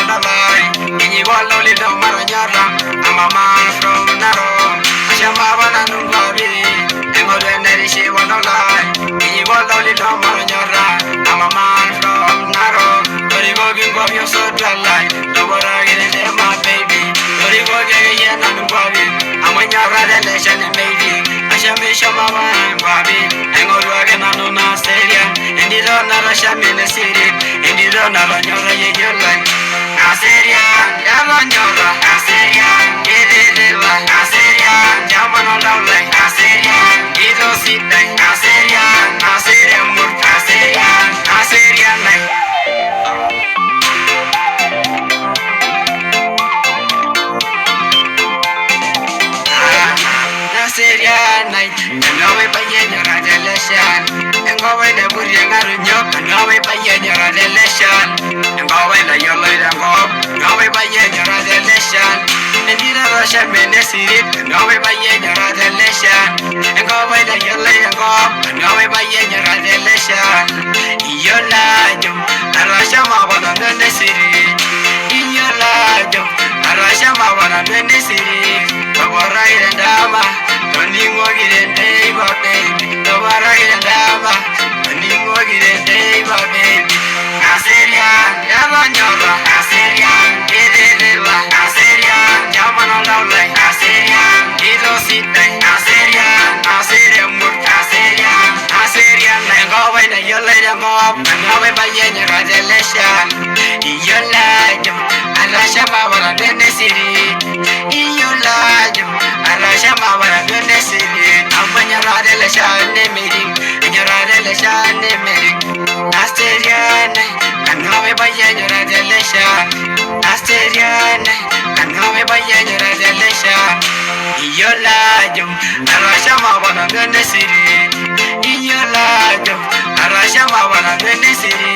on the line. In you all only don't maranyara. I'm a man from Naro. Shamabana Nubabi. And what when they she on the line. In you all only don't maranyara. I'm a man from Naro. But you walking for your soul line. Nobody getting there, my baby. But you walking again on the body. I'm on your relation and baby. I shall be Shamaba and Bobby. And go working on the stadium. And you don't know Sham in the city. And you don't know your like. Aseria, Yamanyola, Aseria, Gedeva, Aseria, Yamanola, Aseria, Gido Sita, Aseria, Aseria Mur, Aseria, Aseria Night. Aseria Night, and no way by your relation, and go away the Buddha Garunyok, and no way by your relation, and go away the Yola and go, no way by your relation, and you never shall be necessary, and no way by your relation, and go away the Yola and go, and no way by your relation, Yola, and Rashama was on the city, Yola, and Rashama was on the city, right and Dama. Don't you walk it in day, baby? The right and Dama. Don't you walk it in day, baby? Aseria, Yamanyola, Aseria, Gedeva, Aseria, Yamanola, Aseria, Gido Sita, Aseria, Aseria Mur, Aseria, Aseria, and go away the Yola and go up, and go away by your relation. Yola, and Rashama was in the city. Yola, and Rashama was in the city. I'm when you're at the Shane meeting, and you're at the Shane meeting. Asterian, and how we buy your relation. Asterian, and how we buy your relation. Yola, and Rashama was in the city. Yola, and Rashama was in the city.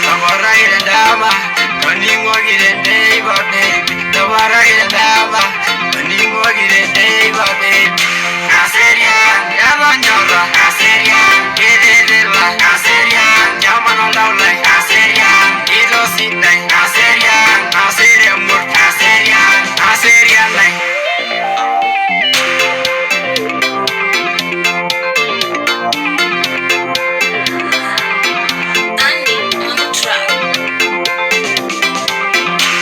The right and Dama, when you walk it in day, baby. The right and Dama, when you walk it in day, baby. Aseria, Yamanyola, Aseria, Gedeva, Aseria, Yamanola,